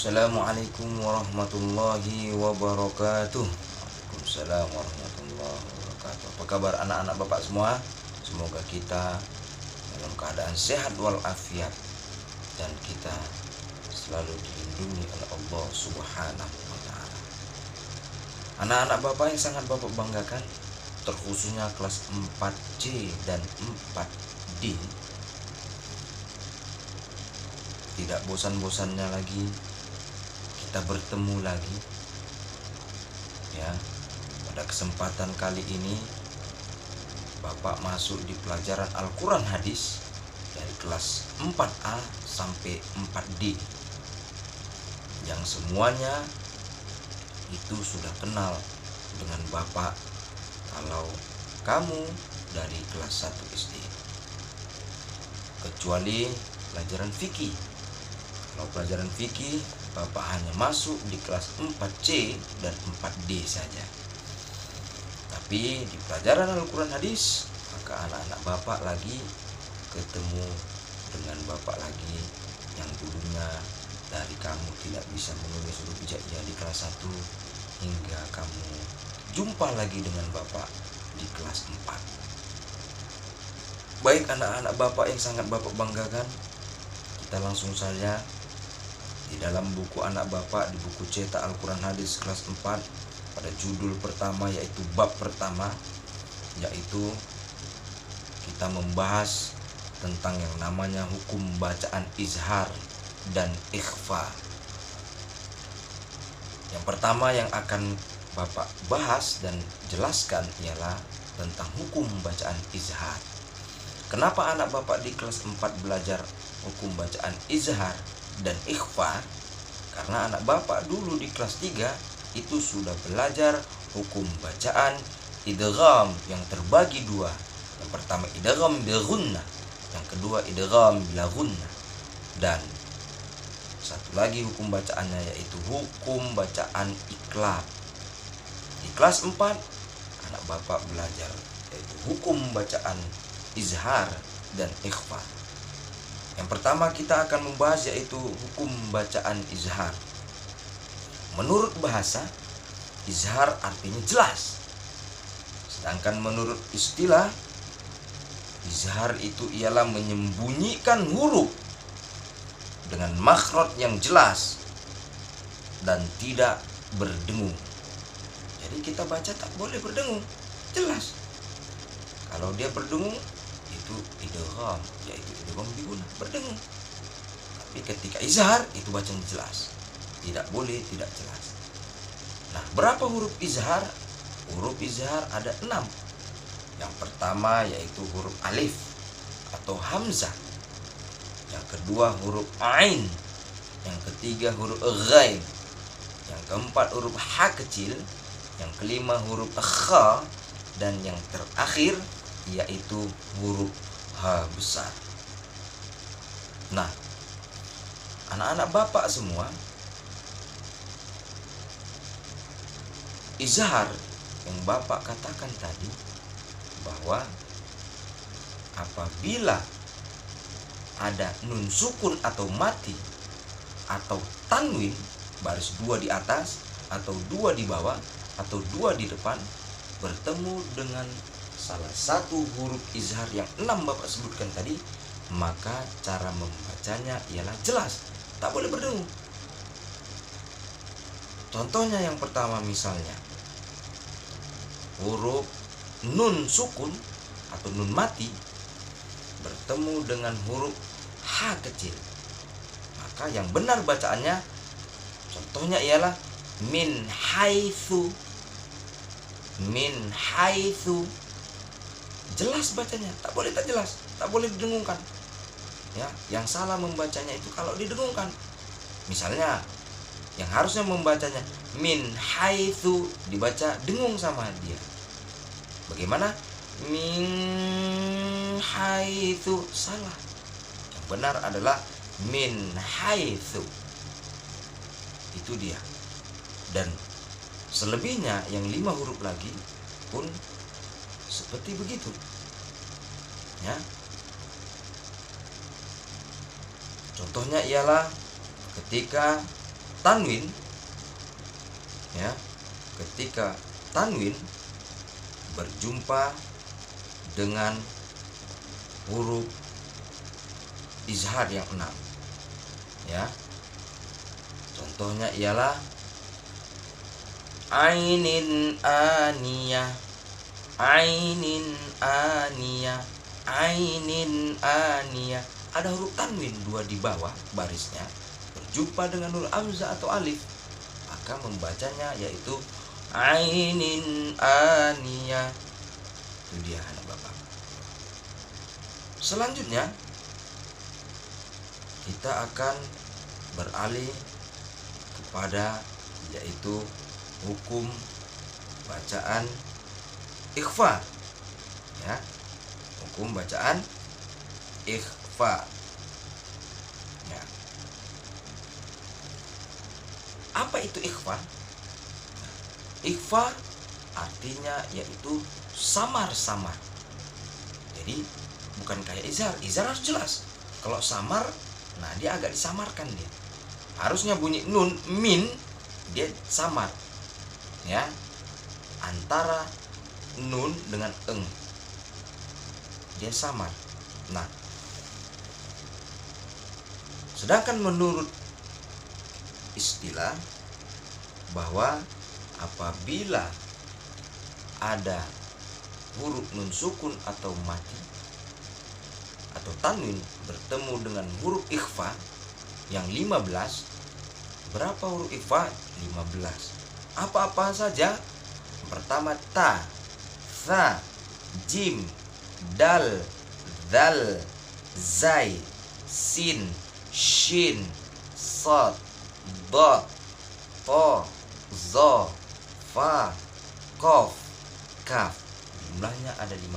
Assalamualaikum warahmatullahi wabarakatuh. Waalaikumsalam warahmatullahi wabarakatuh. Apa kabar anak-anak Bapak semua? Semoga kita dalam keadaan sehat walafiat dan kita selalu dilindungi oleh Allah Subhanahu wa taala. Anak-anak Bapak yang sangat Bapak banggakan, terkhususnya kelas 4C dan 4D, tidak bosan-bosannya lagi kita bertemu lagi ya. Pada kesempatan kali ini Bapak masuk di pelajaran Al-Quran Hadis dari kelas 4A sampai 4D, yang semuanya itu sudah kenal dengan Bapak kalau kamu dari kelas 1 SD, kecuali pelajaran fikih. Kalau pelajaran fikih Bapak hanya masuk di kelas 4C dan 4D saja. Tapi di pelajaran Al-Quran Hadis, maka anak-anak Bapak lagi ketemu dengan Bapak lagi yang dulunya dari kamu tidak bisa menulis huruf hijaiyah di kelas 1 hingga kamu jumpa lagi dengan Bapak di kelas 4. Baik anak-anak Bapak yang sangat Bapak banggakan, kita langsung saja di dalam buku anak Bapak, di buku cetak Al-Quran Hadis kelas 4, pada judul pertama yaitu bab pertama, yaitu kita membahas tentang yang namanya hukum bacaan izhar dan ikhfa. Yang pertama yang akan Bapak bahas dan jelaskan ialah tentang hukum bacaan izhar. Kenapa anak Bapak di kelas 4 belajar hukum bacaan izhar dan ikhfa? Karena anak Bapak dulu di kelas 3 itu sudah belajar hukum bacaan idgham yang terbagi dua. Yang pertama idgham bil ghunnah, yang kedua idgham bila ghunnah. Dan satu lagi hukum bacaannya yaitu hukum bacaan iqlab. Di kelas 4 anak Bapak belajar yaitu hukum bacaan izhar dan ikhfa. Yang pertama kita akan membahas yaitu hukum bacaan izhar. Menurut bahasa, izhar artinya jelas. Sedangkan menurut istilah, izhar itu ialah menyembunyikan huruf dengan makhraj yang jelas dan tidak berdengung. Jadi kita baca tak boleh berdengung, jelas. Kalau dia berdengung itu idgham, yaitu idgham biguna, berdengung. Tapi ketika izhar itu bacanya jelas, tidak boleh tidak jelas. Nah, berapa huruf izhar? Huruf izhar ada 6. Yang pertama yaitu huruf alif atau hamzah, yang kedua huruf ain, yang ketiga huruf ghain, yang keempat huruf ha kecil, yang kelima huruf kha, dan yang terakhir yaitu huruf H besar. Nah, anak-anak Bapak semua, izhar yang Bapak katakan tadi bahwa apabila ada nun sukun atau mati atau tanwin, baris 2 di atas atau 2 di bawah atau 2 di depan, bertemu dengan salah satu huruf izhar yang 6 Bapak sebutkan tadi, maka cara membacanya ialah jelas, tak boleh berdengung. Contohnya yang pertama misalnya huruf nun sukun atau nun mati bertemu dengan huruf ha kecil, maka yang benar bacaannya contohnya ialah min haitsu. Min haitsu, jelas bacanya, tak boleh tak jelas, tak boleh didengungkan. Ya, yang salah membacanya itu kalau didengungkan. Misalnya yang harusnya membacanya min haitsu dibaca dengung sama dia. Bagaimana? Min haitsu, salah. Yang benar adalah min haitsu. Itu dia. Dan selebihnya yang 5 huruf lagi pun seperti begitu. Ya. Contohnya ialah ketika tanwin, ya, ketika tanwin berjumpa dengan huruf izhar yang 6, ya. Contohnya ialah ainin aniyah, ainin aniyah, ainin aniyah. Ada huruf tanwin 2 di bawah barisnya berjumpa dengan huruf hamzah atau alif, maka membacanya yaitu ainin aniyah. Itu dia anak Bapak. Selanjutnya kita akan beralih kepada yaitu hukum bacaan ikhfa, ya. Hukum bacaan ikhfa, ya. Apa itu ikhfa? Ikhfa artinya yaitu samar-samar. Jadi bukan kayak izhar. Izhar harus jelas. Kalau samar, nah dia agak disamarkan dia. Harusnya bunyi nun, min, dia samar, ya, antara nun dengan eng, dia samar. Nah, sedangkan menurut istilah bahwa apabila ada huruf nun sukun atau mati atau tanwin bertemu dengan huruf ikhfa yang 15, berapa huruf ikhfa? 15. Apa-apa saja? Pertama ta, tha, jim, dal, dal, zai, sin, shin, sad, dad, ta, za, fa, qaf, kaf. Jumlahnya ada 15.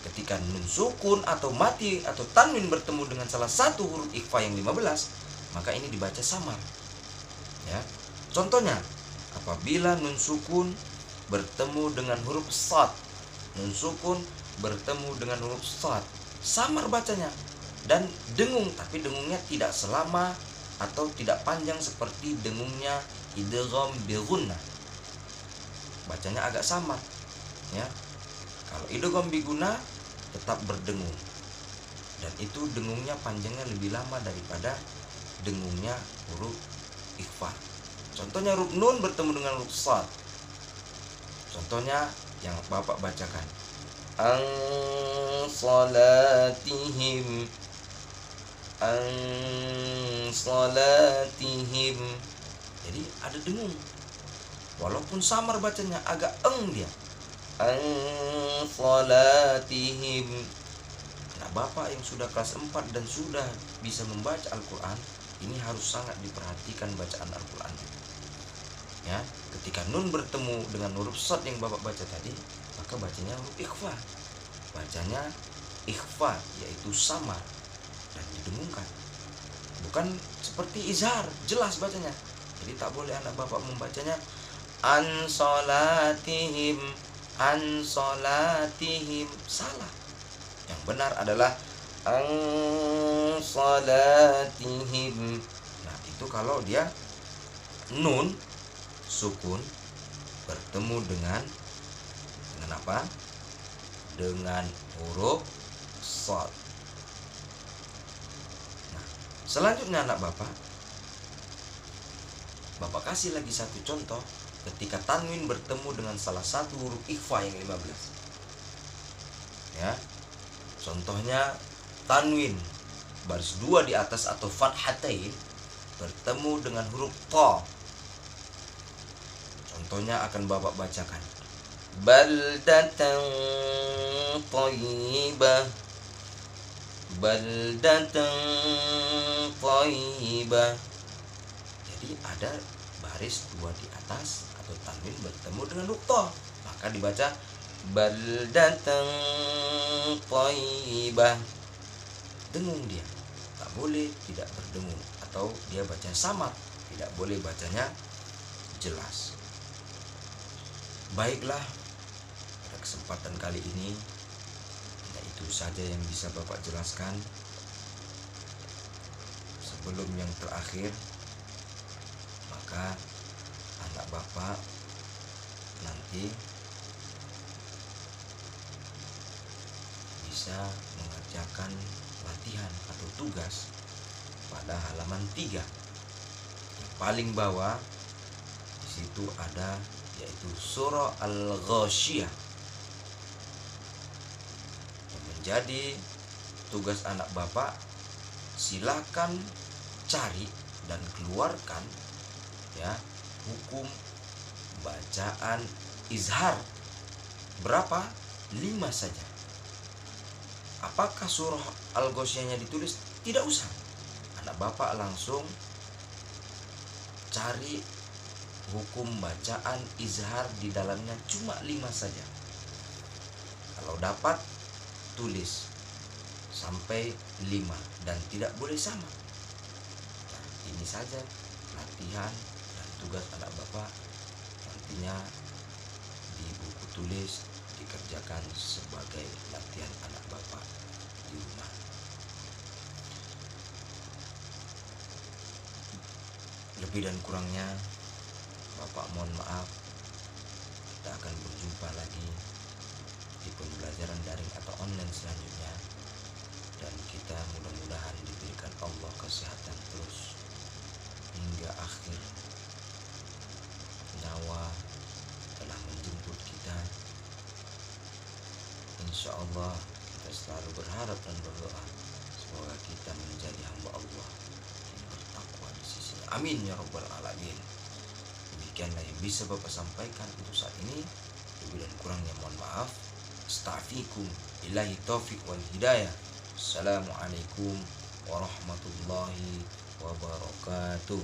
Ketika nun sukun atau mati atau tanwin bertemu dengan salah satu huruf ikhfa yang 15, maka ini dibaca samar, ya. Contohnya, apabila nun sukun bertemu dengan huruf sad, nun sukun bertemu dengan huruf sad, samar bacanya dan dengung, tapi dengungnya tidak selama atau tidak panjang seperti dengungnya idgham bi gunnah. Bacanya agak samar, ya. Kalau idgham bi gunnah tetap berdengung, dan itu dengungnya panjangnya lebih lama daripada dengungnya huruf ikhfa. Contohnya huruf nun bertemu dengan huruf sad. Contohnya yang Bapak bacakan, an salatihim, an salatihim. Jadi ada dengung, walaupun samar bacanya, agak eng dia. An salatihim. Nah, Bapak yang sudah kelas 4 dan sudah bisa membaca Al-Quran, ini harus sangat diperhatikan bacaan Al-Quran, ya. Ketika nun bertemu dengan huruf sad yang Bapak baca tadi, maka bacanya huruf ikhfa. Bacanya ikhfa, yaitu samar dan didengungkan. Bukan seperti izhar, jelas bacanya. Jadi tak boleh anak Bapak membacanya an salatihim, an salatihim, salah. Yang benar adalah an salatihim. Nah, itu kalau dia nun sukun bertemu dengan apa? Dengan huruf shad. Nah, selanjutnya anak Bapak kasih lagi satu contoh ketika tanwin bertemu dengan salah satu huruf ikhfa yang 15. Ya. Contohnya tanwin baris 2 di atas atau fathatain bertemu dengan huruf ta. Contohnya akan Bapak bacakan, baldatan thayyibah, baldatan thayyibah. Jadi ada baris 2 di atas atau tanwin bertemu dengan huruf ta, maka dibaca baldatan thayyibah. Dengung dia, tak boleh tidak berdengung, atau dia baca samar, tidak boleh bacanya jelas. Baiklah, pada kesempatan kali ini itu saja yang bisa Bapak jelaskan. Sebelum yang terakhir, maka anak Bapak nanti bisa mengerjakan latihan atau tugas pada halaman 3. Yang paling bawah di situ ada yaitu surah Al-Ghasyiyah. Yang menjadi tugas anak Bapak, silakan cari dan keluarkan ya hukum bacaan izhar. Berapa? 5 saja. Apakah surah Al-Ghasyiyahnya ditulis? Tidak usah. Anak Bapak langsung cari hukum bacaan izhar di dalamnya, cuma 5 saja. Kalau dapat, tulis sampai 5 dan tidak boleh sama. Nah, ini saja latihan dan tugas anak Bapak. Nantinya di buku tulis dikerjakan sebagai latihan anak Bapak di rumah. Lebih dan kurangnya Bapak mohon maaf. Kita akan berjumpa lagi di pembelajaran daring atau online selanjutnya, dan kita mudah-mudahan diberikan Allah kesehatan terus hingga akhir nyawa telah menjemput kita. Insya Allah kita selalu berharap dan berdoa semoga kita menjadi hamba Allah yang bertakwa di sisinya. Amin ya rabbal alamin. Demikianlah yang bisa Bapak sampaikan untuk saat ini. Lebih dan kurangnya mohon maaf. Astaghfirukum billahi taufiq wal hidayah. Assalamualaikum warahmatullahi wabarakatuh.